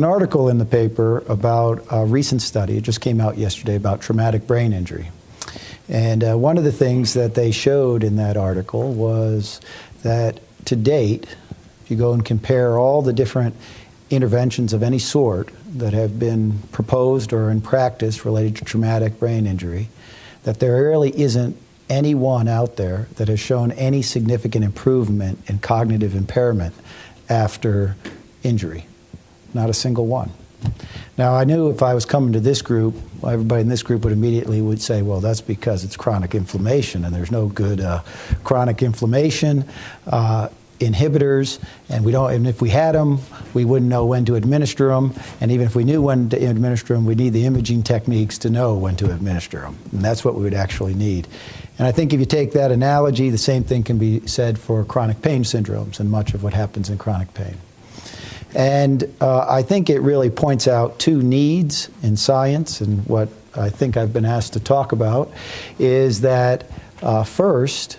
an article in the paper about a recent study, it just came out yesterday, about traumatic brain injury. And one of the things that they showed in that article was that to date, if you go and compare all the different interventions of any sort that have been proposed or in practice related to traumatic brain injury, that there really isn't any one out there that has shown any significant improvement in cognitive impairment after injury. Not a single one. Now, I knew if I was coming to this group, everybody in this group would say, well, that's because it's chronic inflammation, and there's no good chronic inflammation inhibitors, and if we had them, we wouldn't know when to administer them, and even if we knew when to administer them, we need the imaging techniques to know when to administer them, and that's what we would actually need. And I think if you take that analogy, the same thing can be said for chronic pain syndromes and much of what happens in chronic pain. And I think it really points out two needs in science, and what I think I've been asked to talk about is that first,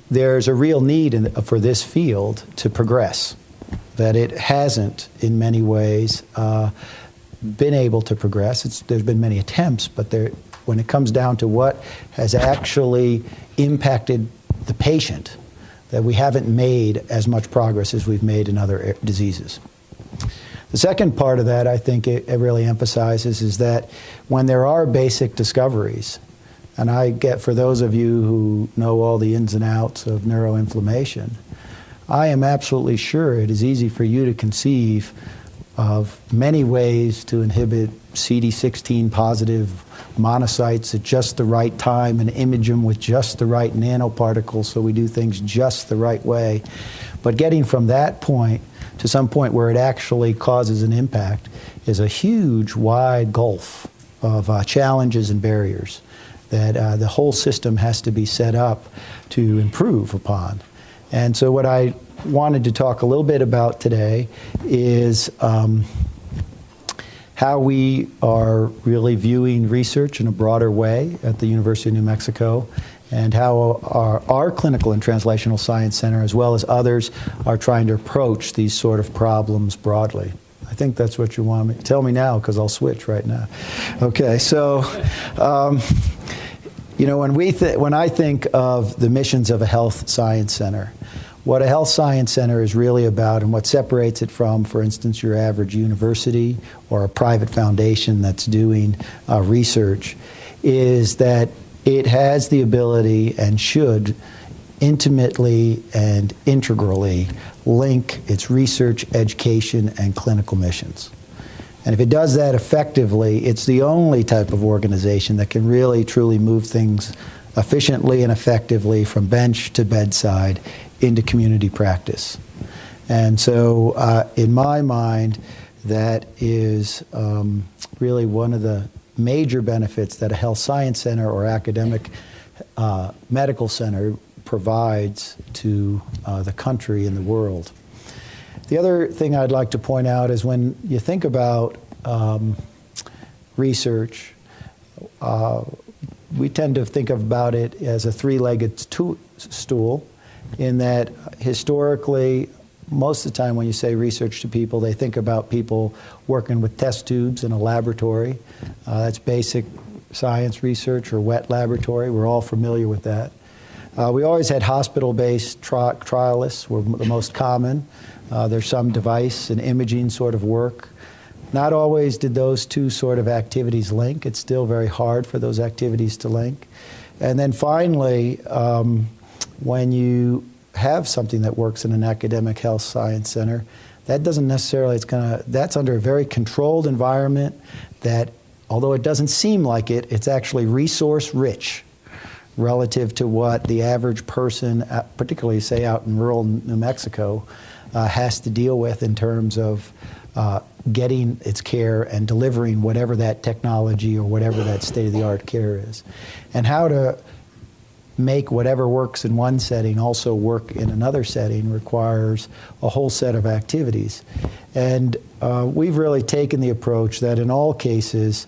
there's a real need for this field to progress, that it hasn't in many ways been able to progress. There's been many attempts, but when it comes down to what has actually impacted the patient, that we haven't made as much progress as we've made in other diseases. The second part of that, I think it really emphasizes, is that when there are basic discoveries, and I get, for those of you who know all the ins and outs of neuroinflammation, I am absolutely sure it is easy for you to conceive of many ways to inhibit CD16 positive monocytes at just the right time and image them with just the right nanoparticles so we do things just the right way. But getting from that point to some point where it actually causes an impact is a huge, wide gulf of challenges and barriers that the whole system has to be set up to improve upon. And so what I wanted to talk a little bit about today is how we are really viewing research in a broader way at the University of New Mexico, and how our Clinical and Translational Science Center, as well as others, are trying to approach these sort of problems broadly. I think that's what you want me to tell me now, because I'll switch right now. Okay, so you know, when I think of the missions of a health science center, what a health science center is really about, and what separates it from, for instance, your average university or a private foundation that's doing research, is that it has the ability and should intimately and integrally link its research, education, and clinical missions. And if it does that effectively, it's the only type of organization that can really, truly move things efficiently and effectively from bench to bedside into community practice. And so in my mind, that is really one of the major benefits that a health science center or academic medical center provides to the country and the world. The other thing I'd like to point out is when you think about research, we tend to think about it as a three-legged stool, in that historically, most of the time when you say research to people, they think about people working with test tubes in a laboratory. That's basic science research or wet laboratory. We're all familiar with that. We always had hospital-based trialists were the most common. There's some device and imaging sort of work. Not always did those two sort of activities link. It's still very hard for those activities to link. And then finally, when you have something that works in an academic health science center, that doesn't necessarily, that's under a very controlled environment that, although it doesn't seem like it, it's actually resource rich relative to what the average person, particularly say out in rural New Mexico, has to deal with in terms of getting its care and delivering whatever that technology or whatever that state-of-the-art care is. And how to make whatever works in one setting also work in another setting requires a whole set of activities. And we've really taken the approach that in all cases,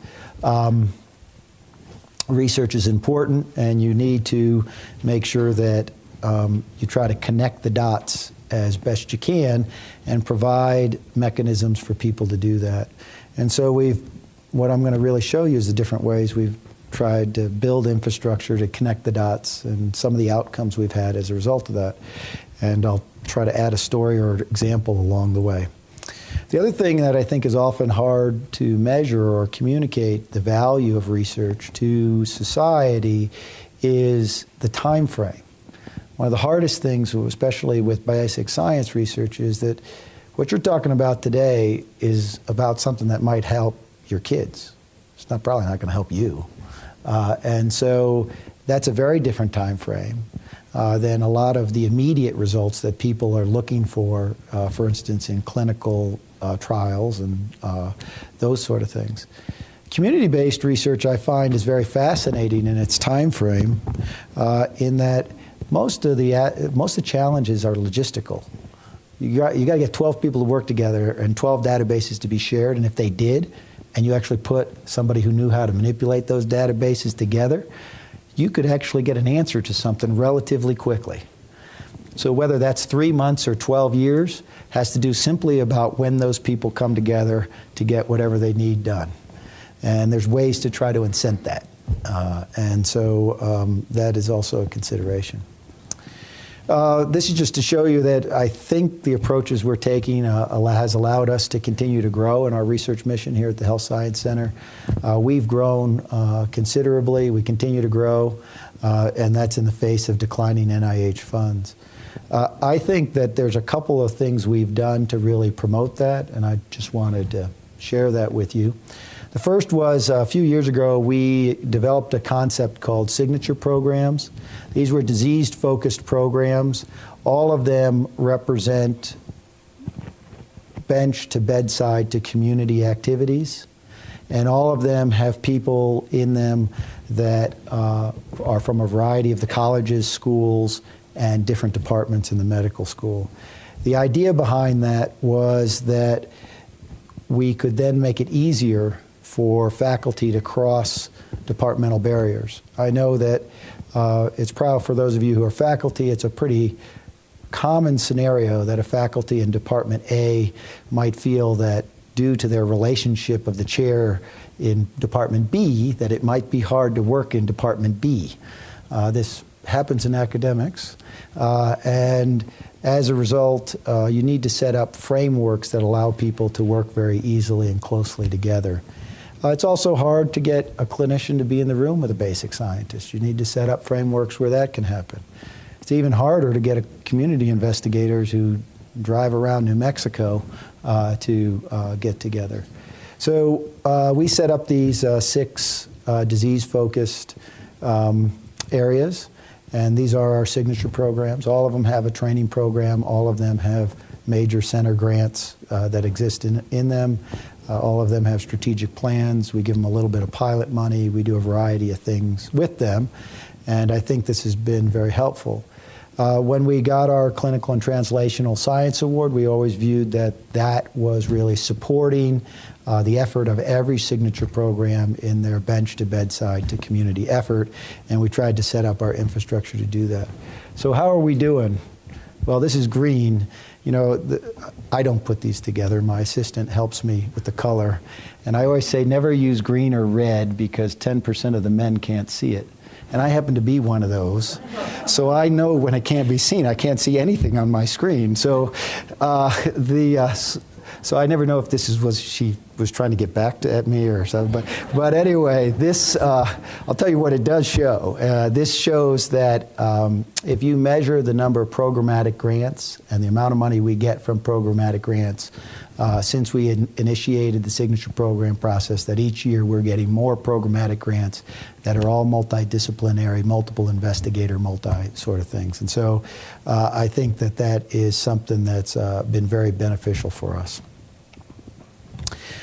research is important, and you need to make sure that you try to connect the dots as best you can and provide mechanisms for people to do that. And so what I'm going to really show you is the different ways we've tried to build infrastructure to connect the dots and some of the outcomes we've had as a result of that. And I'll try to add a story or example along the way. The other thing that I think is often hard to measure or communicate the value of research to society is the time frame. One of the hardest things, especially with basic science research, is that what you're talking about today is about something that might help your kids. It's probably not going to help you. And so that's a very different time frame than a lot of the immediate results that people are looking for instance, in clinical trials and those sort of things. Community-based research, I find, is very fascinating in its time frame in that most of the challenges are logistical. You got to get 12 people to work together and 12 databases to be shared, and if they did, and you actually put somebody who knew how to manipulate those databases together, you could actually get an answer to something relatively quickly. So whether that's 3 months or 12 years has to do simply about when those people come together to get whatever they need done. And there's ways to try to incent that. And so that is also a consideration. This is just to show you that I think the approaches we're taking has allowed us to continue to grow in our research mission here at the Health Science Center. We've grown considerably. We continue to grow, and that's in the face of declining NIH funds. I think that there's a couple of things we've done to really promote that, and I just wanted to share that with you. The first was a few years ago, we developed a concept called signature programs. These were disease-focused programs. All of them represent bench to bedside to community activities. And all of them have people in them that are from a variety of the colleges, schools, and different departments in the medical school. The idea behind that was that we could then make it easier for faculty to cross departmental barriers. I know that it's probably, for those of you who are faculty, it's a pretty common scenario that a faculty in Department A might feel that due to their relationship of the chair in Department B, that it might be hard to work in Department B. This happens in academics, and as a result, you need to set up frameworks that allow people to work very easily and closely together. It's also hard to get a clinician to be in the room with a basic scientist. You need to set up frameworks where that can happen. It's even harder to get community investigators who drive around New Mexico to get together. So we set up these 6 disease-focused areas, and these are our signature programs. All of them have a training program. All of them have major center grants that exist in them. All of them have strategic plans. We give them a little bit of pilot money. We do a variety of things with them, and I think this has been very helpful. When we got our Clinical and Translational Science Award, we always viewed that that was really supporting the effort of every signature program in their bench to bedside to community effort, and we tried to set up our infrastructure to do that. So how are we doing? Well, this is green. You know, I don't put these together. My assistant helps me with the color. And I always say never use green or red because 10% of the men can't see it. And I happen to be one of those. So I know when it can't be seen. I can't see anything on my screen. So so I never know if this was she was trying to get back at me or something. But anyway, this, I'll tell you what it does show. This shows that if you measure the number of programmatic grants and the amount of money we get from programmatic grants, since we initiated the signature program process, that each year we're getting more programmatic grants that are all multidisciplinary, multiple investigator, multi sort of things. And so I think that that is something that's been very beneficial for us.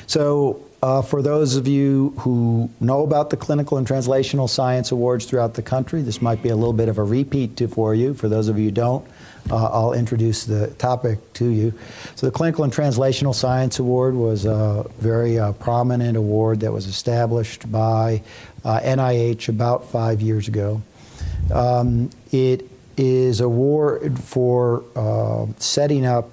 So for those of you who know about the Clinical and Translational Science Awards throughout the country, this might be a little bit of a repeat for you. For those of you who don't, I'll introduce the topic to you. So the Clinical and Translational Science Award was a very prominent award that was established by NIH about 5 years ago. It is award for setting up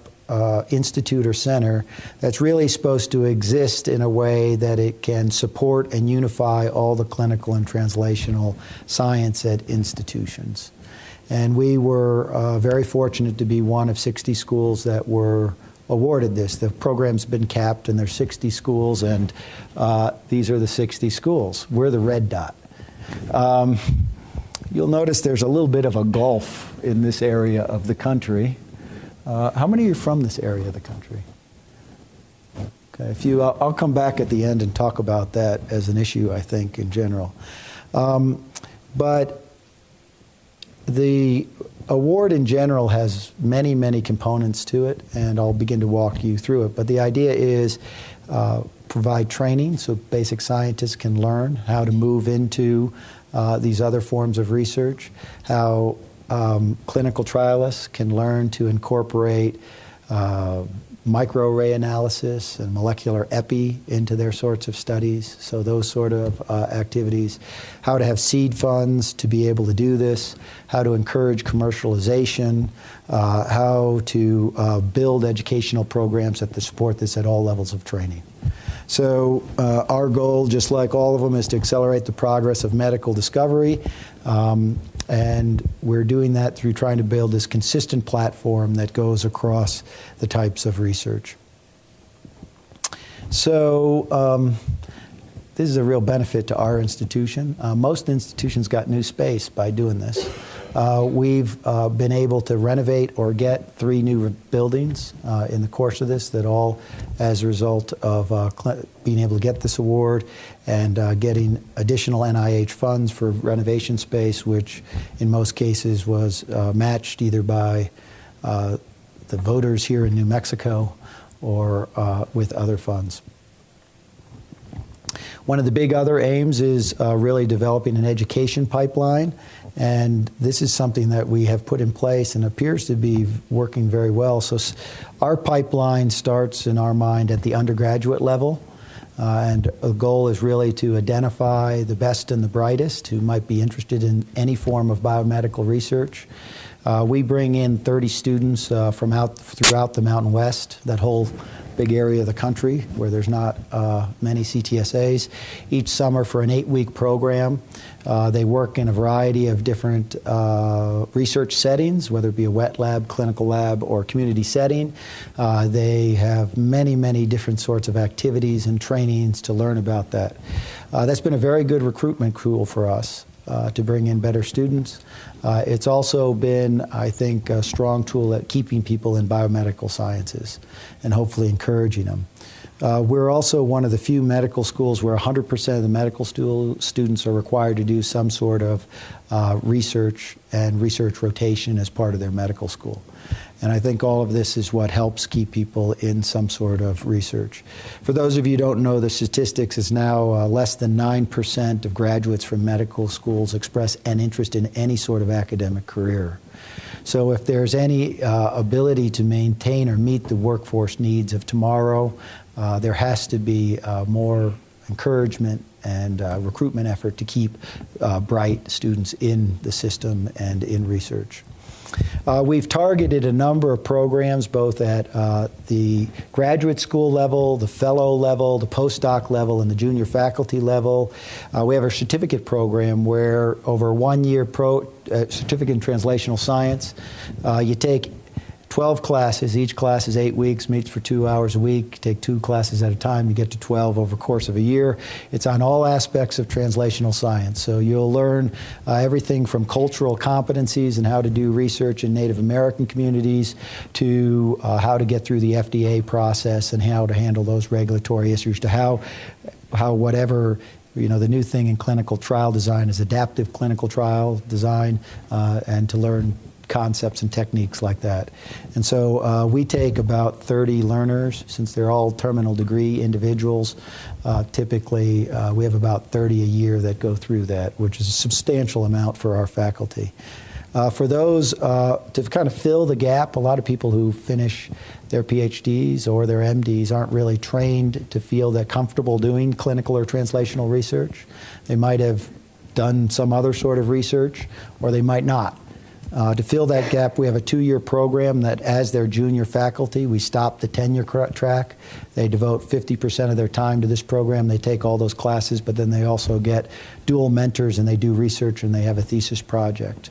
institute or center that's really supposed to exist in a way that it can support and unify all the clinical and translational science at institutions. And we were very fortunate to be one of 60 schools that were awarded this. The program's been capped, and there's 60 schools, and these are the 60 schools. We're the red dot. You'll notice there's a little bit of a gulf in this area of the country. How many of you are from this area of the country? Okay, I'll come back at the end and talk about that as an issue, I think, in general. But the award in general has many, many components to it, and I'll begin to walk you through it. But the idea is provide training so basic scientists can learn how to move into these other forms of research, how clinical trialists can learn to incorporate microarray analysis and molecular epi into their sorts of studies, so those sort of activities, how to have seed funds to be able to do this, how to encourage commercialization, how to build educational programs that support this at all levels of training. So our goal, just like all of them, is to accelerate the progress of medical discovery. And we're doing that through trying to build this consistent platform that goes across the types of research. So this is a real benefit to our institution. Most institutions got new space by doing this. We've been able to renovate or get 3 new buildings in the course of this, that all as a result of being able to get this award and getting additional NIH funds for renovation space, which in most cases was matched either by the voters here in New Mexico or with other funds. One of the big other aims is really developing an education pipeline, and this is something that we have put in place and appears to be working very well. So our pipeline starts in our mind at the undergraduate level, and the goal is really to identify the best and the brightest who might be interested in any form of biomedical research. We bring in 30 students from throughout the Mountain West, that whole big area of the country where there's not many CTSAs, each summer for an 8-week program. They work in a variety of different research settings, whether it be a wet lab, clinical lab, or community setting. They have many, many different sorts of activities and trainings to learn about that. That's been a very good recruitment tool for us to bring in better students. It's also been, I think, a strong tool at keeping people in biomedical sciences and hopefully encouraging them. We're also one of the few medical schools where 100% of the medical students are required to do some sort of research and research rotation as part of their medical school. And I think all of this is what helps keep people in some sort of research. For those of you who don't know the statistics, it's now less than 9% of graduates from medical schools express an interest in any sort of academic career. So if there's any ability to maintain or meet the workforce needs of tomorrow, there has to be more encouragement and recruitment effort to keep bright students in the system and in research. We've targeted a number of programs both at the graduate school level, the fellow level, the postdoc level, and the junior faculty level. We have a certificate program where over a 1-year certificate in translational science, you take 12 classes. Each class is 8 weeks, meets for 2 hours a week. Take 2 classes at a time. You get to 12 over the course of a year. It's on all aspects of translational science. So you'll learn everything from cultural competencies and how to do research in Native American communities to how to get through the FDA process and how to handle those regulatory issues, to how whatever, you know, the new thing in clinical trial design is adaptive clinical trial design, and to learn concepts and techniques like that. And so we take about 30 learners, since they're all terminal degree individuals. Typically, we have about 30 a year that go through that, which is a substantial amount for our faculty. For those, to kind of fill the gap, a lot of people who finish their Ph.D.s or their M.D.s aren't really trained to feel that comfortable doing clinical or translational research. They might have done some other sort of research, or they might not. To fill that gap, we have a 2-year program that as their junior faculty, we stop the tenure track. They devote 50% of their time to this program. They take all those classes, but then they also get dual mentors and they do research and they have a thesis project.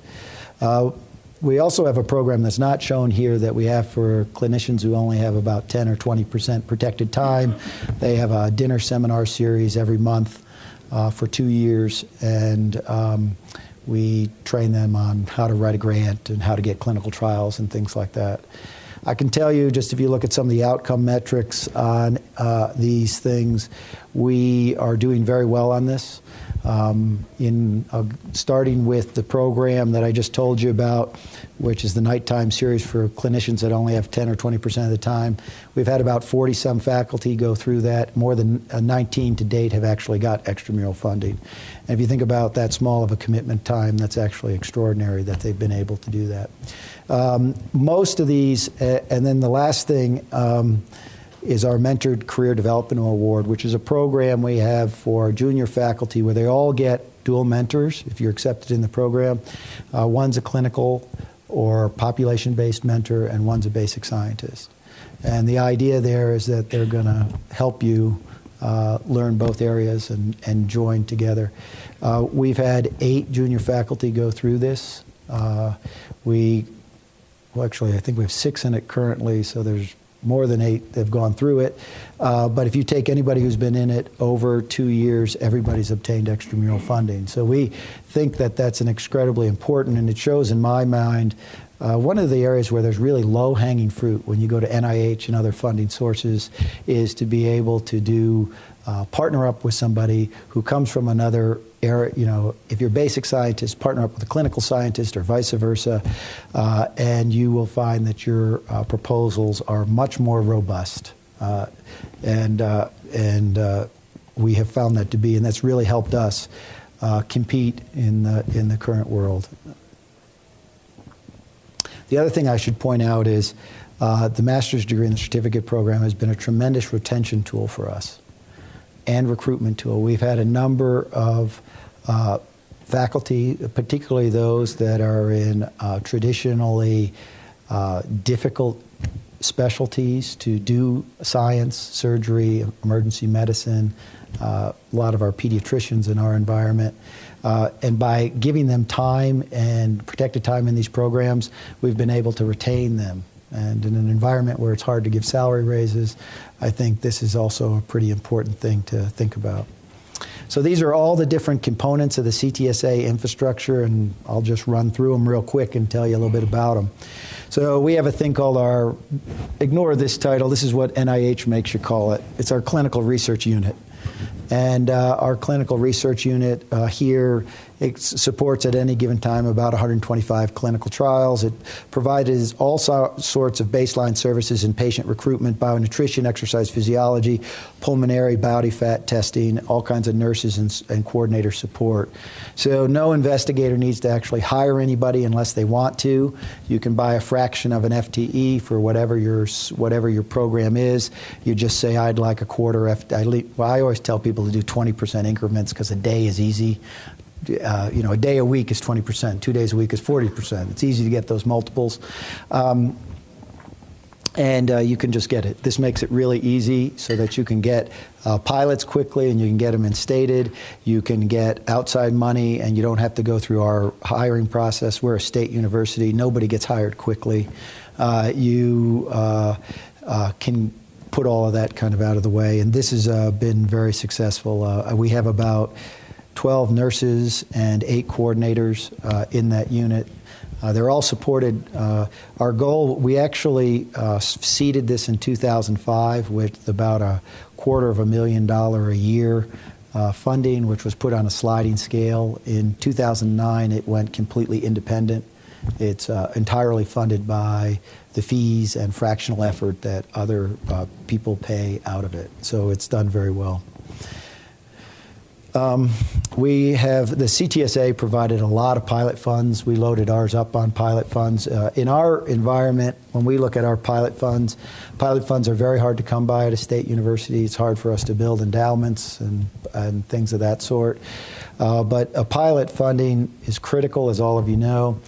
We also have a program that's not shown here that we have for clinicians who only have about 10 or 20% protected time. They have a dinner seminar series every month for 2 years, and we train them on how to write a grant and how to get clinical trials and things like that. I can tell you, just if you look at some of the outcome metrics on these things, we are doing very well on this. Starting with the program that I just told you about, which is the nighttime series for clinicians that only have 10 or 20% of the time. We've had about 40-some faculty go through that. More than 19 to date have actually got extramural funding. And if you think about that small of a commitment time, that's actually extraordinary that they've been able to do that. Most of these, and then the last thing, is our Mentored Career Development Award, which is a program we have for junior faculty where they all get dual mentors if you're accepted in the program. One's a clinical or population-based mentor, and one's a basic scientist. And the idea there is that they're going to help you learn both areas and join together. We've had 8 junior faculty go through this. Well, actually, I think we have 6 in it currently, so there's more than 8 that have gone through it. But if you take anybody who's been in it over 2 years, everybody's obtained extramural funding. So we think that that's an incredibly important, and it shows in my mind one of the areas where there's really low-hanging fruit when you go to NIH and other funding sources is to be able to do partner up with somebody who comes from another area. You know, if you're a basic scientist, partner up with a clinical scientist or vice versa, and you will find that your proposals are much more robust. And we have found that to be, and that's really helped us compete in the current world. The other thing I should point out is the master's degree in the certificate program has been a tremendous retention tool for us and recruitment tool. We've had a number of faculty, particularly those that are in traditionally difficult specialties to do science, surgery, emergency medicine, a lot of our pediatricians in our environment. And by giving them time and protected time in these programs, we've been able to retain them. And in an environment where it's hard to give salary raises, I think this is also a pretty important thing to think about. So these are all the different components of the CTSA infrastructure, and I'll just run through them real quick and tell you a little bit about them. So we have a thing called our, ignore this title, this is what NIH makes you call it. It's our clinical research unit. And our clinical research unit here, it supports at any given time about 125 clinical trials. It provides all sorts of baseline services in patient recruitment, bionutrition, exercise physiology, pulmonary, body fat testing, all kinds of nurses and coordinator support. So no investigator needs to actually hire anybody unless they want to. You can buy a fraction of an FTE for whatever your program is. You just say, I'd like a quarter FTE. Well, I always tell people to do 20% increments because a day is easy. A day a week is 20%, 2 days a week is 40%. It's easy to get those multiples. And you can just get it. This makes it really easy so that you can get pilots quickly and you can get them instated. You can get outside money and you don't have to go through our hiring process. We're a state university. Nobody gets hired quickly. You can put all of that kind of out of the way. And this has been very successful. We have about 12 nurses and 8 coordinators in that unit. They're all supported. Our goal, we actually seeded this in 2005 with about $250,000 a year funding, which was put on a sliding scale. In 2009, it went completely independent. It's entirely funded by the fees and fractional effort that other people pay out of it. So it's done very well. We have, the CTSA provided a lot of pilot funds. We loaded ours up on pilot funds. In our environment, when we look at our pilot funds are very hard to come by at a state university. It's hard for us to build endowments and things of that sort. But a pilot funding is critical, as all of you know.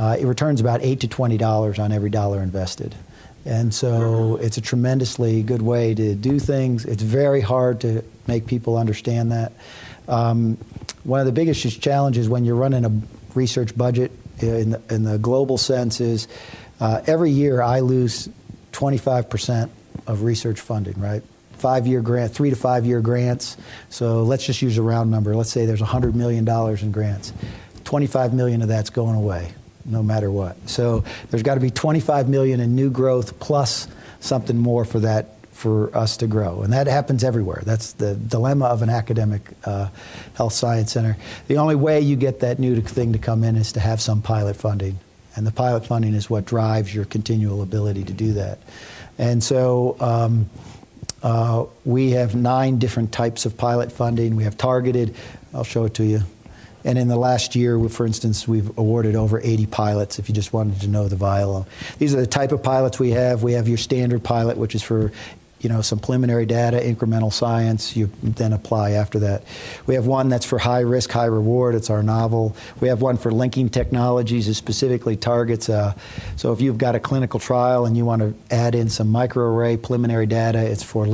it returns about $8 to $20 on every dollar invested. And so it's a tremendously good way to do things. It's very hard to make people understand that. One of the biggest challenges when you're running a research budget in the global sense is every year I lose 25% of research funding, right? 5-year grant, 3 to 5 year grants. So let's just use a round number. Let's say there's $100 million in grants. 25 million of that's going away, no matter what. So there's got to be 25 million in new growth plus something more for that, for us to grow. And that happens everywhere. That's the dilemma of an academic health science center. The only way you get that new thing to come in is to have some pilot funding. And the pilot funding is what drives your continual ability to do that. And so we have 9 different types of pilot funding. We have targeted, I'll show it to you. And in the last year, for instance, we've awarded over 80 pilots, if you just wanted to know the vial. These are the type of pilots we have. We have your standard pilot, which is for some preliminary data, incremental science, you then apply after that. We have one that's for high risk, high reward, it's our novel. We have one for linking technologies, it specifically targets, so if you've got a clinical trial and you want to add in some microarray preliminary data, it's for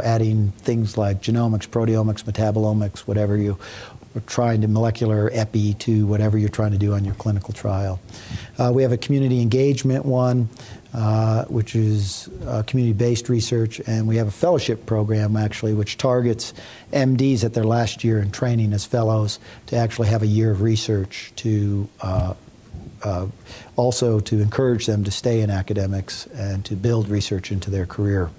adding things like genomics, proteomics, metabolomics, whatever you are trying to molecular epi to whatever you're trying to do on your clinical trial. We have a community engagement one, which is community-based research, and we have a fellowship program actually which targets MDs at their last year in training as fellows to actually have a year of research to also to encourage them to stay in academics and to build research into their career.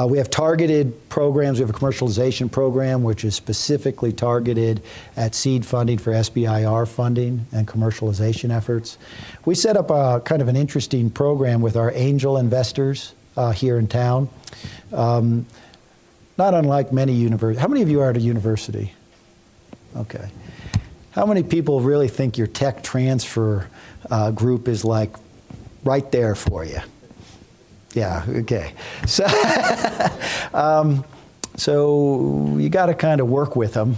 We have targeted programs. We have a commercialization program which is specifically targeted at seed funding for SBIR funding and commercialization efforts. We set up a kind of an interesting program with our angel investors here in town. Not unlike many universities. How many of you are at a university? Okay. How many people really think your tech transfer group is like right there for you? Yeah, okay. So, so you got to kind of work with them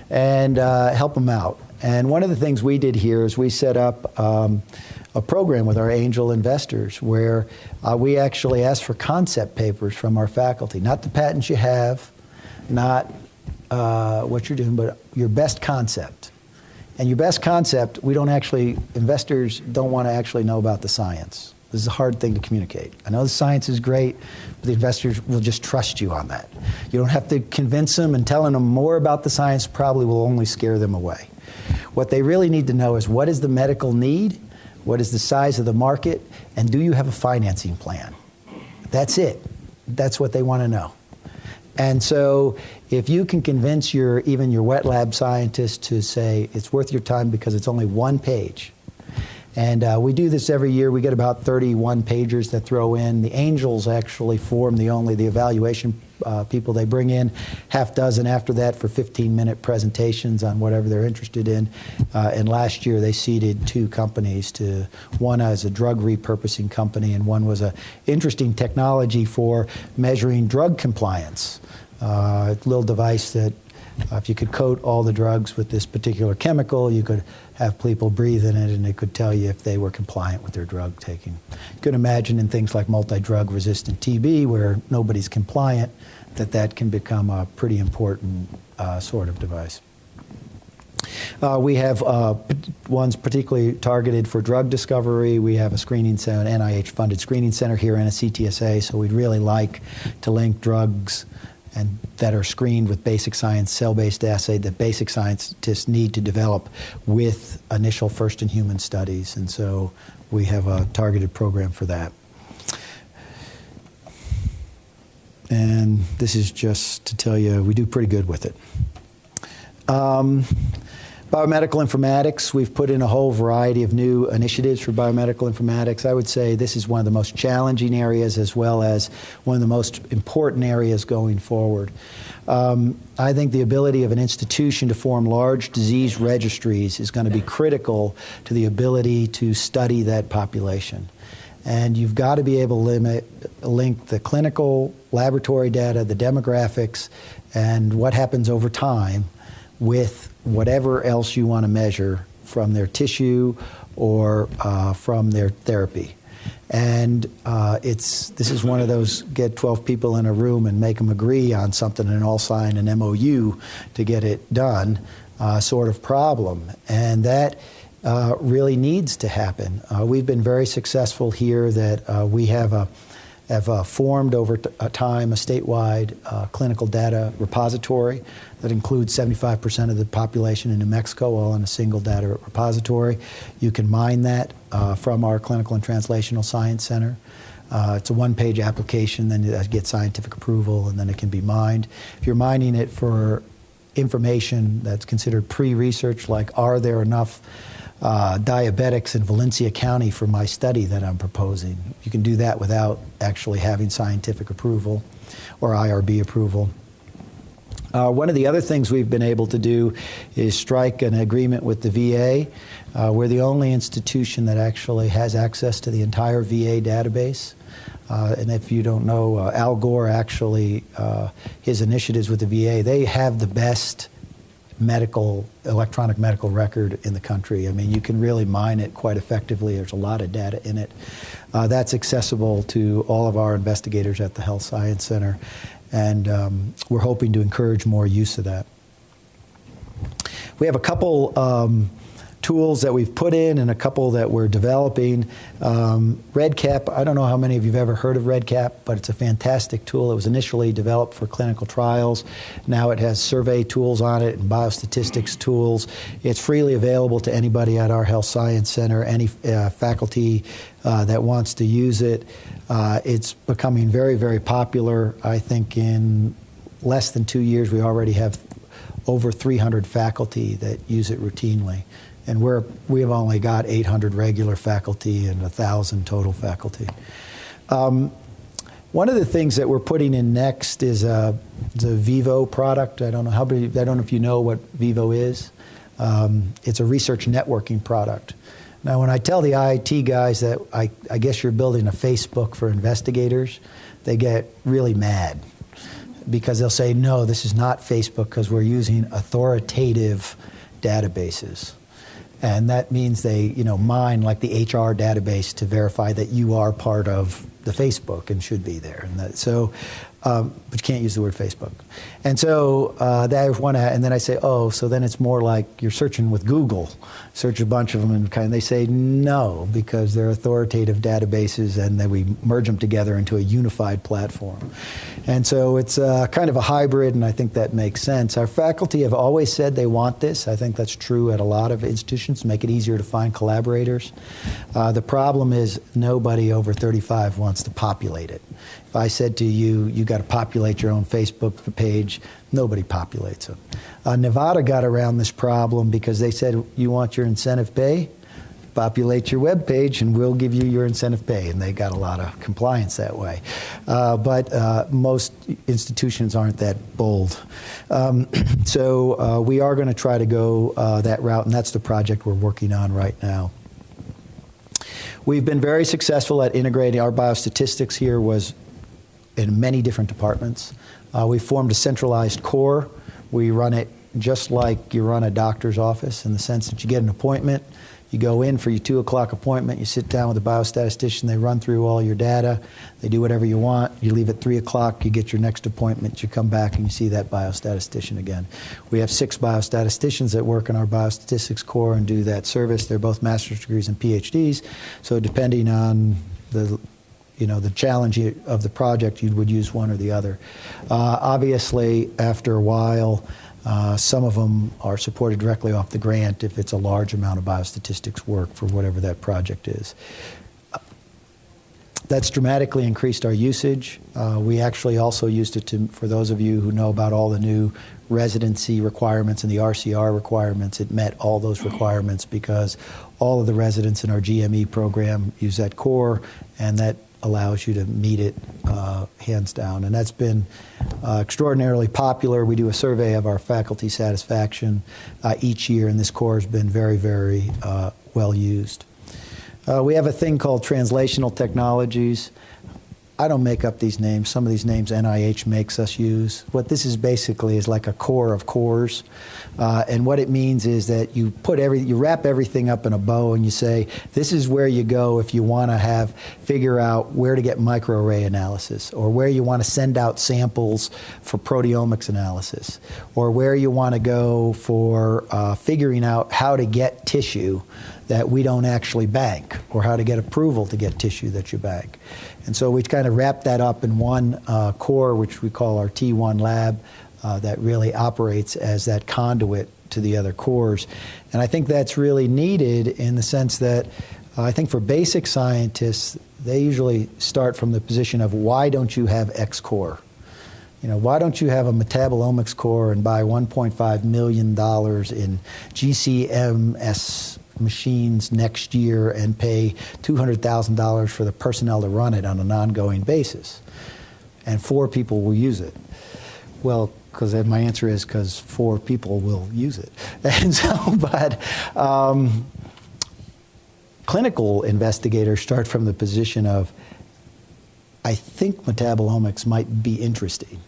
and help them out. And one of the things we did here is we set up a program with our angel investors where we actually asked for concept papers from our faculty, not the patents you have, not what you're doing, but your best concept. And your best concept, investors don't want to actually know about the science. This is a hard thing to communicate. I know the science is great, but the investors will just trust you on that. You don't have to convince them, and telling them more about the science probably will only scare them away. What they really need to know is what is the medical need, what is the size of the market, and do you have a financing plan? That's it. That's what they want to know. And so if you can convince even your wet lab scientist to say it's worth your time because it's only 1 page. And we do this every year. We get about 31 pagers that throw in. The angels actually form the evaluation people. They bring in half dozen after that for 15-minute presentations on whatever they're interested in. And last year they seeded 2 companies. One as a drug repurposing company, and one was an interesting technology for measuring drug compliance. A little device that if you could coat all the drugs with this particular chemical, you could have people breathe in it and it could tell you if they were compliant with their drug taking. You could imagine in things like multi-drug resistant TB where nobody's compliant, that can become a pretty important sort of device. We have ones particularly targeted for drug discovery. We have a screening center, an NIH-funded screening center here in a CTSA, so we'd really like to link drugs and that are screened with basic science, cell-based assay that basic scientists need to develop with initial first-in-human studies. And so we have a targeted program for that. And this is just to tell you, we do pretty good with it. Biomedical informatics, we've put in a whole variety of new initiatives for biomedical informatics. I would say this is one of the most challenging areas as well as one of the most important areas going forward. I think the ability of an institution to form large disease registries is going to be critical to the ability to study that population. And you've got to be able to link the clinical laboratory data, the demographics, and what happens over time with whatever else you want to measure from their tissue or from their therapy. And this is one of those get 12 people in a room and make them agree on something and all sign an MOU to get it done sort of problem. And that really needs to happen. We've been very successful here that we have formed over time a statewide clinical data repository that includes 75% of the population in New Mexico, all in a single data repository. You can mine that from our Clinical and Translational Science Center. It's a one-page application, then it gets scientific approval, and then it can be mined. If you're mining it for information that's considered pre-research, like are there enough diabetics in Valencia County for my study that I'm proposing, you can do that without actually having scientific approval or IRB approval. One of the other things we've been able to do is strike an agreement with the VA. We're the only institution that actually has access to the entire VA database. And if you don't know, Al Gore actually, his initiatives with the VA, they have the best electronic medical record in the country. I mean, you can really mine it quite effectively. There's a lot of data in it. That's accessible to all of our investigators at the Health Science Center, and we're hoping to encourage more use of that. We have a couple tools that we've put in and a couple that we're developing. REDCap, I don't know how many of you have ever heard of REDCap, but it's a fantastic tool. It was initially developed for clinical trials. Now it has survey tools on it and biostatistics tools. It's freely available to anybody at our Health Science Center, any faculty that wants to use it. It's becoming very, very popular. I think in less than 2 years, we already have over 300 faculty that use it routinely. And we have only got 800 regular faculty and 1,000 total faculty. One of the things that we're putting in next is the Vivo product. I don't know if you know what Vivo is. It's a research networking product. Now, when I tell the IIT guys that I guess you're building a Facebook for investigators, they get really mad because they'll say, no, this is not Facebook because we're using authoritative databases. And that means they, mine like the HR database to verify that you are part of the Facebook and should be there. And but you can't use the word Facebook. And so and then I say, oh, so then it's more like you're searching with Google. Search a bunch of them and they say no, because they're authoritative databases and then we merge them together into a unified platform. And so it's kind of a hybrid, and I think that makes sense. Our faculty have always said they want this. I think that's true at a lot of institutions to make it easier to find collaborators. The problem is nobody over 35 wants to populate it. If I said to you, you got to populate your own Facebook page, nobody populates it. Nevada got around this problem because they said, you want your incentive pay? Populate your web page and we'll give you your incentive pay. And they got a lot of compliance that way. But most institutions aren't that bold. So we are going to try to go that route, and that's the project we're working on right now. We've been very successful at integrating. Our biostatistics here was in many different departments. We formed a centralized core. We run it just like you run a doctor's office, in the sense that you get an appointment, you go in for your 2 o'clock appointment, you sit down with a biostatistician, they run through all your data, they do whatever you want, you leave at 3 o'clock, you get your next appointment, you come back and you see that biostatistician again. We have 6 biostatisticians that work in our biostatistics core and do that service. They're both master's degrees and Ph.D s, so depending on the challenge of the project, you would use one or the other. Obviously, after a while, some of them are supported directly off the grant if it's a large amount of biostatistics work for whatever that project is. That's dramatically increased our usage. We actually also used it for those of you who know about all the new residency requirements and the RCR requirements, it met all those requirements because all of the residents in our GME program use that core, and that allows you to meet it hands down. And that's been extraordinarily popular. We do a survey of our faculty satisfaction each year, and this core has been very, very well used. We have a thing called translational technologies. I don't make up these names. Some of these names NIH makes us use. What this is basically is like a core of cores. And what it means is that you wrap everything up in a bow and you say, this is where you go if you want to figure out where to get microarray analysis, or where you want to send out samples for proteomics analysis, or where you want to go for figuring out how to get tissue that we don't actually bank, or how to get approval to get tissue that you bank. And so we kind of wrap that up in one core, which we call our T1 lab, that really operates as that conduit to the other cores. And I think that's really needed in the sense that I think for basic scientists, they usually start from the position of, why don't you have X core? You know, why don't you have a metabolomics core and buy $1.5 million in GCMS machines next year and pay $200,000 for the personnel to run it on an ongoing basis, and 4 people will use it? Well, because my answer is because 4 people will use it. And so, but clinical investigators start from the position of, I think metabolomics might be interesting.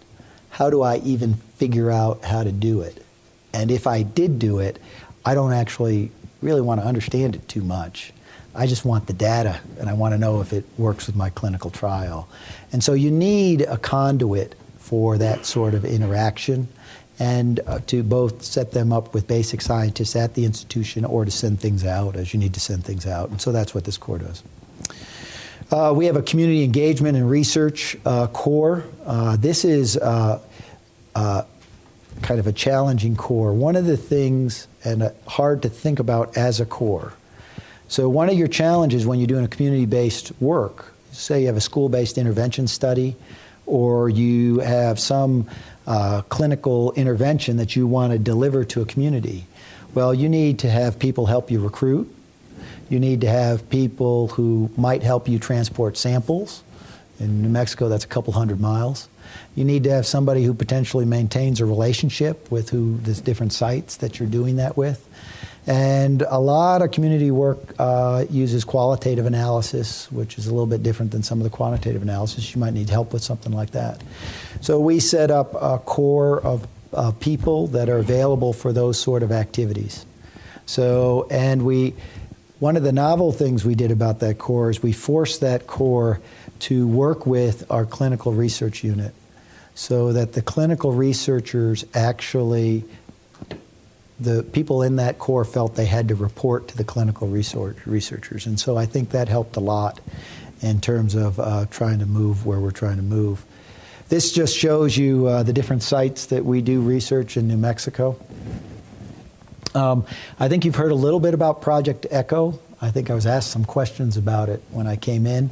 How do I even figure out how to do it? And if I did do it, I don't actually really want to understand it too much. I just want the data, and I want to know if it works with my clinical trial. And so you need a conduit for that sort of interaction, and to both set them up with basic scientists at the institution, or to send things out as you need to send things out. And so that's what this core does. We have a community engagement and research core. This is kind of a challenging core. One of the things, and hard to think about as a core. So one of your challenges when you're doing a community-based work, say you have a school-based intervention study, or you have some clinical intervention that you want to deliver to a community, well, you need to have people help you recruit. You need to have people who might help you transport samples. In New Mexico, that's a couple hundred miles. You need to have somebody who potentially maintains a relationship with the different sites that you're doing that with. And a lot of community work uses qualitative analysis, which is a little bit different than some of the quantitative analysis. You might need help with something like that. So we set up a core of people that are available for those sort of activities. So, and one of the novel things we did about that core is we forced that core to work with our clinical research unit, so that the clinical researchers actually, the people in that core felt they had to report to the clinical researchers. And so I think that helped a lot in terms of trying to move where we're trying to move. This just shows you the different sites that we do research in New Mexico. I think you've heard a little bit about Project ECHO. I think I was asked some questions about it when I came in.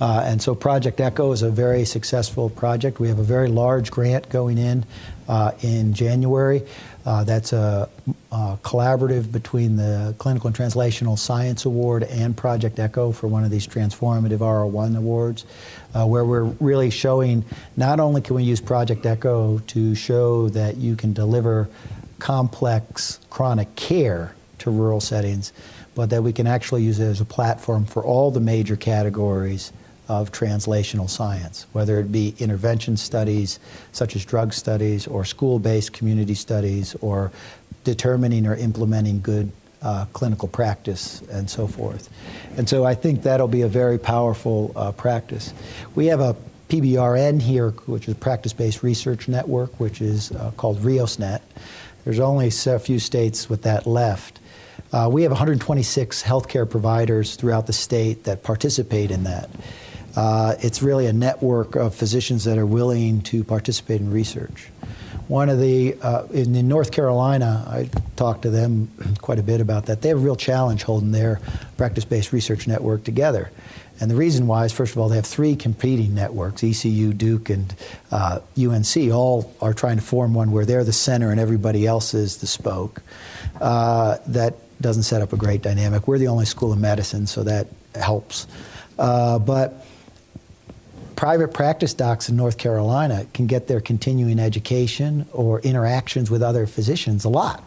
And so Project ECHO is a very successful project. We have a very large grant going in January. That's a collaborative between the Clinical and Translational Science Award and Project ECHO for one of these transformative R01 awards, where we're really showing not only can we use Project ECHO to show that you can deliver complex chronic care to rural settings, but that we can actually use it as a platform for all the major categories of translational science, whether it be intervention studies such as drug studies, or school-based community studies, or determining or implementing good clinical practice, and so forth. And so I think that'll be a very powerful practice. We have a PBRN here, which is a practice-based research network, which is called RIOSNet. There's only a few states with that left. We have 126 healthcare providers throughout the state that participate in that. It's really a network of physicians that are willing to participate in research. One of the, in North Carolina, I talked to them quite a bit about that. They have a real challenge holding their practice-based research network together. And the reason why is, first of all, they have 3 competing networks, ECU, Duke, and UNC, all are trying to form one where they're the center and everybody else is the spoke. That doesn't set up a great dynamic. We're the only school of medicine, so that helps. But private practice docs in North Carolina can get their continuing education or interactions with other physicians a lot.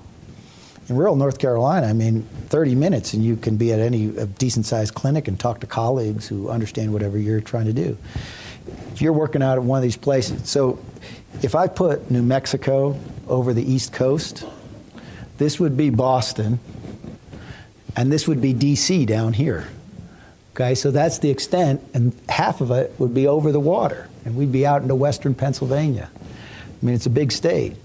In rural North Carolina, I mean, 30 minutes and you can be at any decent-sized clinic and talk to colleagues who understand whatever you're trying to do. if you're working out at one of these places, so if I put New Mexico over the East Coast, this would be Boston, and this would be DC down here. Okay, so that's the extent, and half of it would be over the water, and we'd be out into western Pennsylvania. I mean, it's a big state.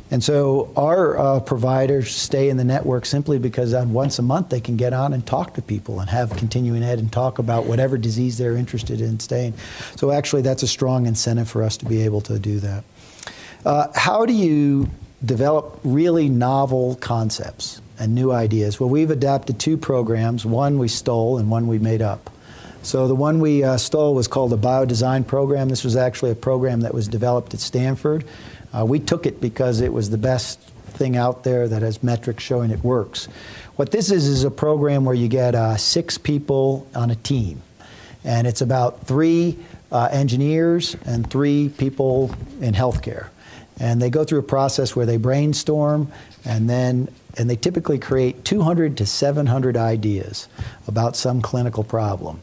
And so our providers stay in the network simply because once a month they can get on and talk to people and have continuing ed and talk about whatever disease they're interested in staying. So actually that's a strong incentive for us to be able to do that. How do you develop really novel concepts and new ideas? Well, we've adapted two programs. One we stole and one we made up. So the one we stole was called the Biodesign Program. This was actually a program that was developed at Stanford. We took it because it was the best thing out there that has metrics showing it works. What this is a program where you get 6 people on a team. And it's about 3 engineers and 3 people in healthcare. And they go through a process where they brainstorm and they typically create 200 to 700 ideas about some clinical problem.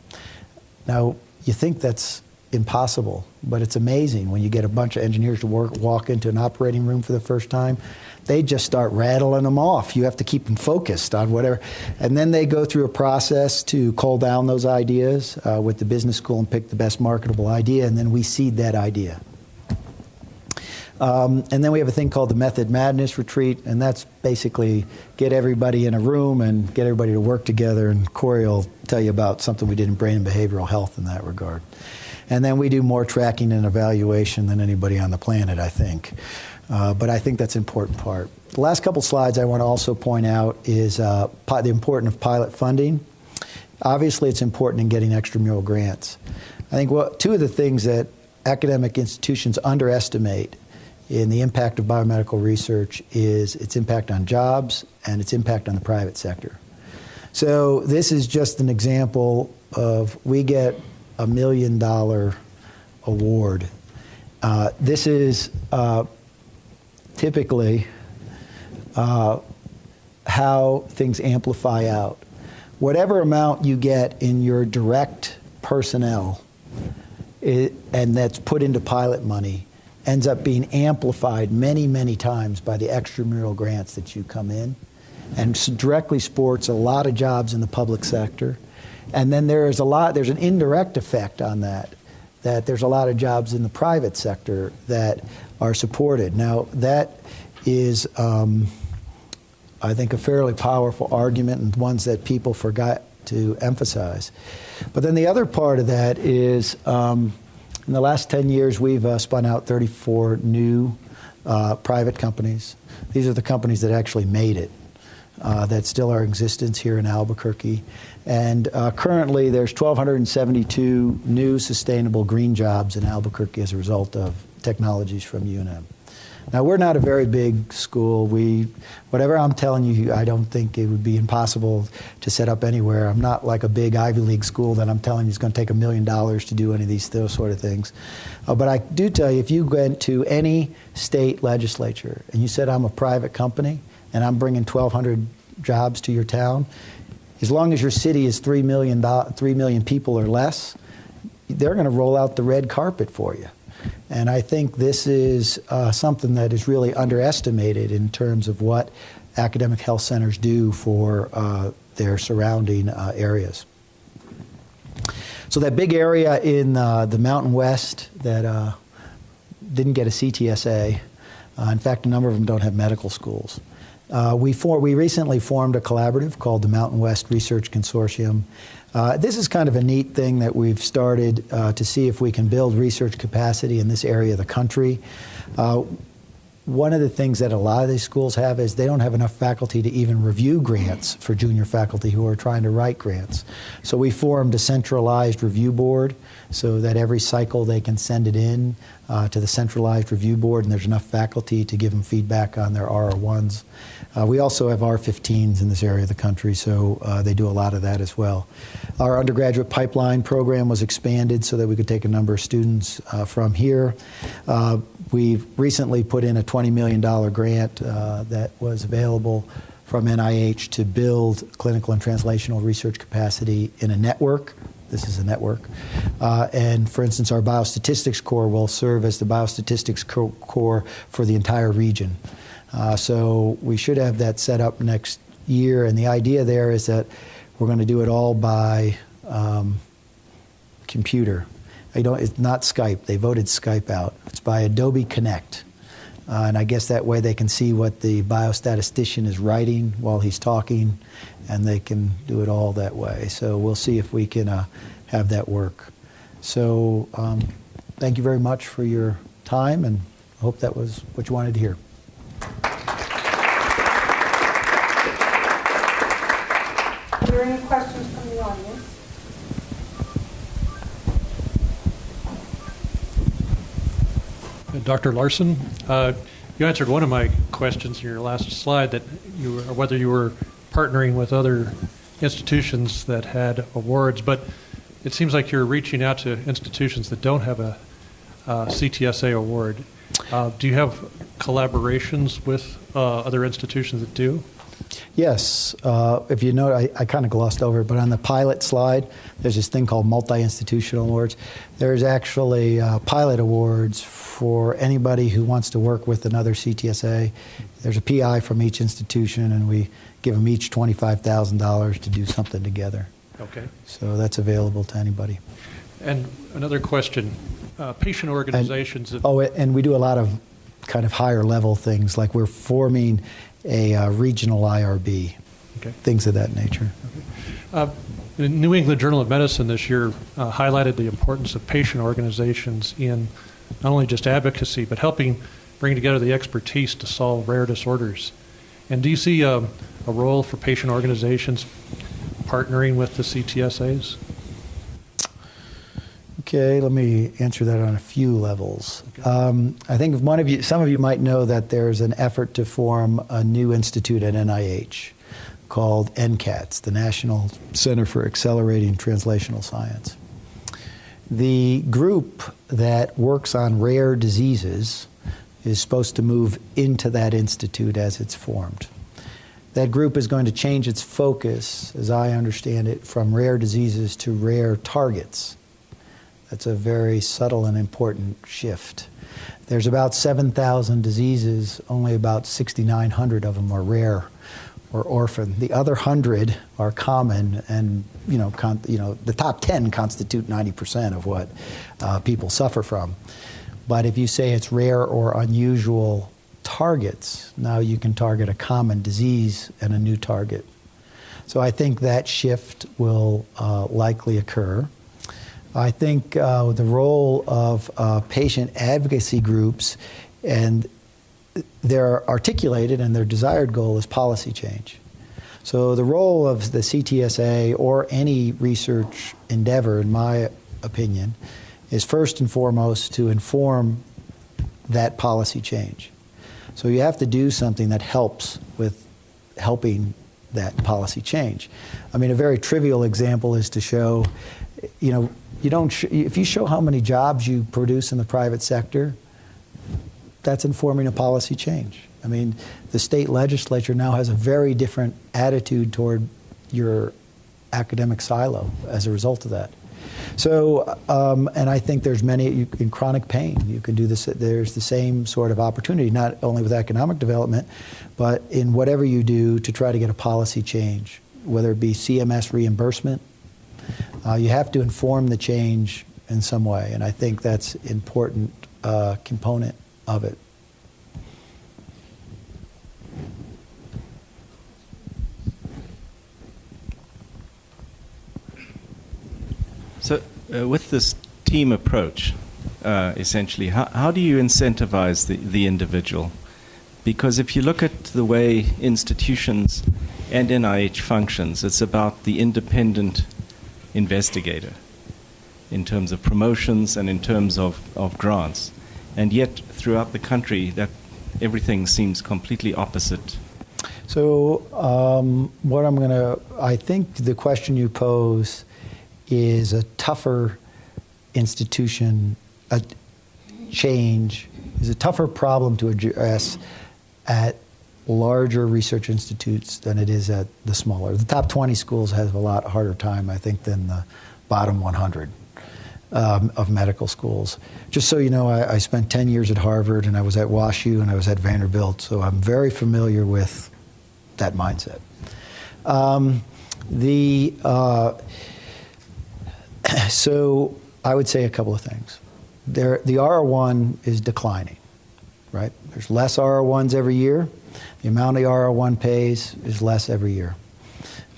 Now, you think that's impossible, but it's amazing when you get a bunch of engineers to walk into an operating room for the first time. They just start rattling them off. You have to keep them focused on whatever. And then they go through a process to cull down those ideas with the business school and pick the best marketable idea, and then we seed that idea. And then we have a thing called the Method Madness Retreat, and that's basically get everybody in a room and get everybody to work together, and Corey will tell you about something we did in brain and behavioral health in that regard. And then we do more tracking and evaluation than anybody on the planet, I think. But I think that's an important part. The last couple slides I want to also point out is the importance of pilot funding. Obviously, it's important in getting extramural grants. I think two of the things that academic institutions underestimate in the impact of biomedical research is its impact on jobs and its impact on the private sector. So this is just an example of, we get a $1 million award. This is typically how things amplify out. Whatever amount you get in your direct personnel and that's put into pilot money ends up being amplified many, many times by the extramural grants that you come in, and directly supports a lot of jobs in the public sector. And then there's an indirect effect on that there's a lot of jobs in the private sector that are supported. Now, that is, I think, a fairly powerful argument, and ones that people forgot to emphasize. But then the other part of that is, in the last 10 years, we've spun out 34 new private companies. These are the companies that actually made it, that still are in existence here in Albuquerque. And currently, there's 1,272 new sustainable green jobs in Albuquerque as a result of technologies from Univ. Now, we're not a very big school. Whatever I'm telling you, I don't think it would be impossible to set up anywhere. I'm not like a big Ivy League school that I'm telling you is going to take $1 million to do any of those sort of things. But I do tell you, if you went to any state legislature and you said, I'm a private company and I'm bringing 1,200 jobs to your town, as long as your city is 3 million people or less, they're going to roll out the red carpet for you. And I think this is something that is really underestimated in terms of what academic health centers do for their surrounding areas. So that big area in the Mountain West that didn't get a CTSA, in fact, a number of them don't have medical schools. We recently formed a collaborative called the Mountain West Research Consortium. This is kind of a neat thing that we've started to see if we can build research capacity in this area of the country. One of the things that a lot of these schools have is they don't have enough faculty to even review grants for junior faculty who are trying to write grants. So we formed a centralized review board so that every cycle they can send it in to the centralized review board, and there's enough faculty to give them feedback on their RR1s. We also have R15s in this area of the country, so they do a lot of that as well. Our undergraduate pipeline program was expanded so that we could take a number of students from here. We've recently put in a $20 million grant that was available from NIH to build clinical and translational research capacity in a network This is a network. And for instance, our biostatistics core will serve as the biostatistics core for the entire region. So we should have that set up next year, and the idea there is that we're going to do it all by computer. It's not Skype. They voted Skype out. It's by Adobe Connect. And I guess that way they can see what the biostatistician is writing while he's talking, and they can do it all that way. So we'll see if we can have that work. So thank you very much for your time, and I hope that was what you wanted to hear. Are there any questions from the audience? Dr. Larson, you answered one of my questions in your last slide, that whether you were partnering with other institutions that had awards, but it seems like you're reaching out to institutions that don't have a CTSA award. Do you have collaborations with other institutions that do? Yes. If you note, I kind of glossed over it, but on the pilot slide, there's this thing called multi-institutional awards. There's actually pilot awards for anybody who wants to work with another CTSA. There's a PI from each institution, and we give them each $25,000 to do something together. Okay. So that's available to anybody. And another question, patient organizations. And we do a lot of kind of higher level things, like we're forming a regional IRB, okay, things of that nature. Okay. The New England Journal of Medicine this year highlighted the importance of patient organizations in not only just advocacy, but helping bring together the expertise to solve rare disorders. And do you see a role for patient organizations partnering with the CTSAs? Okay, let me answer that on a few levels. Okay. I think some of you might know that there's an effort to form a new institute at NIH called NCATS, the National Center for Accelerating Translational Science. The group that works on rare diseases is supposed to move into that institute as it's formed. That group is going to change its focus, as I understand it, from rare diseases to rare targets. That's a very subtle and important shift. There's about 7,000 diseases, only about 6,900 of them are rare or orphan. The other 100 are common, and the top 10 constitute 90% of what people suffer from. But if you say it's rare or unusual targets, now you can target a common disease and a new target. So I think that shift will likely occur. I think the role of patient advocacy groups, and they're articulated, and their desired goal is policy change. So the role of the CTSA or any research endeavor, in my opinion, is first and foremost to inform that policy change. So you have to do something that helps with helping that policy change. I mean, a very trivial example is to show, if you show how many jobs you produce in the private sector, that's informing a policy change. I mean, the state legislature now has a very different attitude toward your academic silo as a result of that. So, and I think there's many, in chronic pain, you can do this, there's the same sort of opportunity, not only with economic development, but in whatever you do to try to get a policy change, whether it be CMS reimbursement. You have to inform the change in some way, and I think that's an important component of it. So with this team approach, essentially, how do you incentivize the individual? Because if you look at the way institutions and NIH functions, it's about the independent investigator in terms of promotions and in terms of grants. And yet, throughout the country, that everything seems completely opposite. So I think the question you pose is a tougher institution, a change, is a tougher problem to address at larger research institutes than it is at the smaller. The top 20 schools have a lot harder time, I think, than the bottom 100 of medical schools. Just so you know, I spent 10 years at Harvard, and I was at WashU, and I was at Vanderbilt, so I'm very familiar with that mindset. So I would say a couple of things. The R01 is declining, right? There's less R01s every year. The amount the R01 pays is less every year.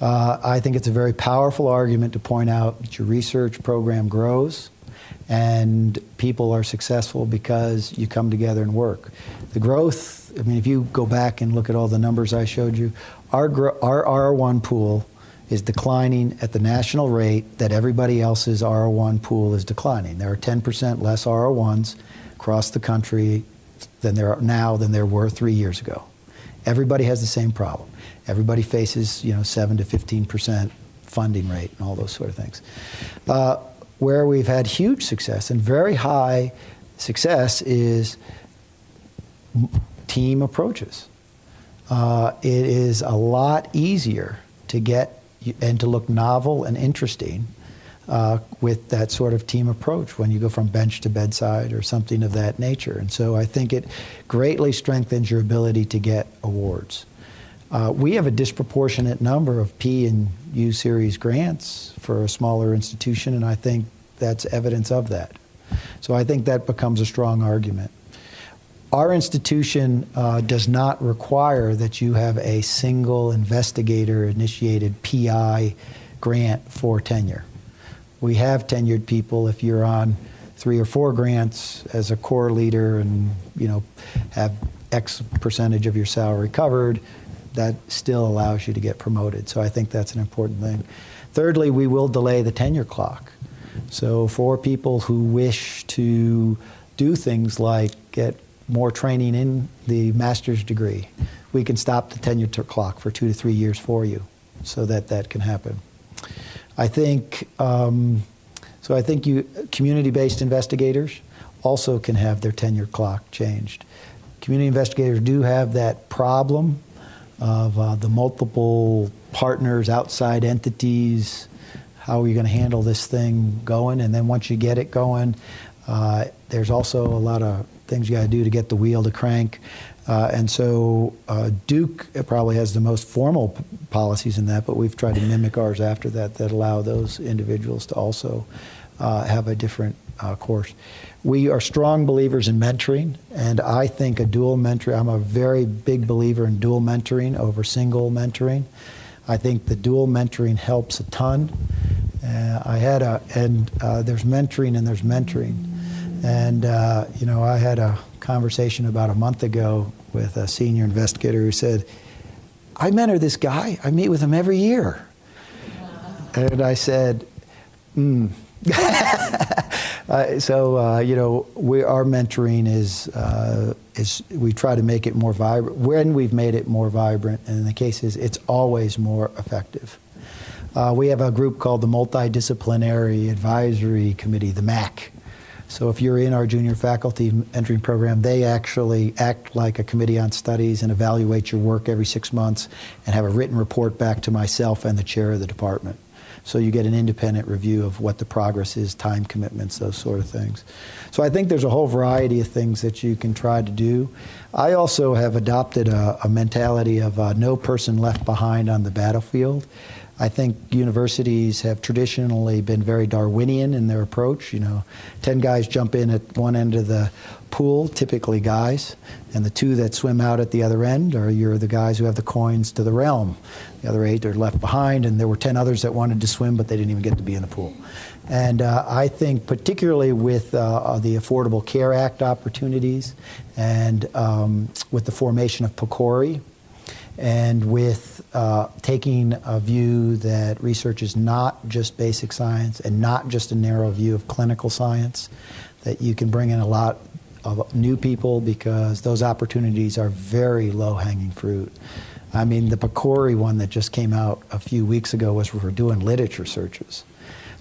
I think it's a very powerful argument to point out that your research program grows and people are successful because you come together and work. The growth, I mean, if you go back and look at all the numbers I showed you, our R01 pool is declining at the national rate that everybody else's R01 pool is declining. There are 10% less R01s across the country than there are now than there were 3 years ago. Everybody has the same problem. Everybody faces, 7 to 15% funding rate and all those sort of things. Where we've had huge success and very high success is team approaches. It is a lot easier to get and to look novel and interesting with that sort of team approach when you go from bench to bedside or something of that nature. And so I think it greatly strengthens your ability to get awards. We have a disproportionate number of P and U series grants for a smaller institution, and I think that's evidence of that. So I think that becomes a strong argument. Our institution does not require that you have a single investigator-initiated PI grant for tenure. We have tenured people if you're on 3 or 4 grants as a core leader and have X percentage of your salary covered. That still allows you to get promoted. So I think that's an important thing. Thirdly, we will delay the tenure clock. So for people who wish to do things like get more training in the master's degree, we can stop the tenure clock for 2 to 3 years for you so that that can happen. I think, community-based investigators also can have their tenure clock changed. Community investigators do have that problem of the multiple partners, outside entities. How are you going to handle this thing going? And then once you get it going, there's also a lot of things you got to do to get the wheel to crank. And so Duke probably has the most formal policies in that, but we've tried to mimic ours after that allow those individuals to also have a different course. We are strong believers in mentoring, and I think a dual mentoring, I'm a very big believer in dual mentoring over single mentoring. I think the dual mentoring helps a ton. There's mentoring and there's mentoring. And, I had a conversation about a month ago with a senior investigator who said, I mentor this guy. I meet with him every year. And I said, our mentoring is we try to make it more vibrant. When we've made it more vibrant, and in the cases, it's always more effective. We have a group called the Multidisciplinary Advisory Committee, the MAC. So if you're in our junior faculty mentoring program, they actually act like a committee on studies and evaluate your work every 6 months and have a written report back to myself and the chair of the department. So you get an independent review of what the progress is, time commitments, those sort of things. So I think there's a whole variety of things that you can try to do. I also have adopted a mentality of no person left behind on the battlefield. I think universities have traditionally been very Darwinian in their approach. 10 guys jump in at one end of the pool, typically guys, and the 2 that swim out at the other end you're the guys who have the coins to the realm. The other 8 are left behind, and there were 10 others that wanted to swim, but they didn't even get to be in the pool. And I think particularly with the Affordable Care Act opportunities and with the formation of PCORI, and with taking a view that research is not just basic science and not just a narrow view of clinical science, that you can bring in a lot of new people because those opportunities are very low-hanging fruit. I mean, the PCORI one that just came out a few weeks ago was for doing literature searches.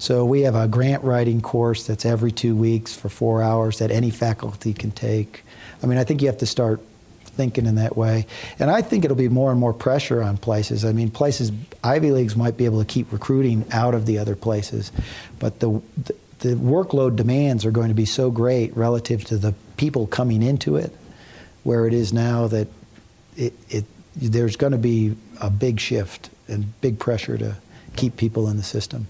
So we have a grant writing course that's every 2 weeks for 4 hours that any faculty can take. I mean, I think you have to start thinking in that way. And I think it'll be more and more pressure on places. I mean, Ivy Leagues might be able to keep recruiting out of the other places, but the workload demands are going to be so great relative to the people coming into it, where it is now that there's going to be a big shift and big pressure to keep people in the system.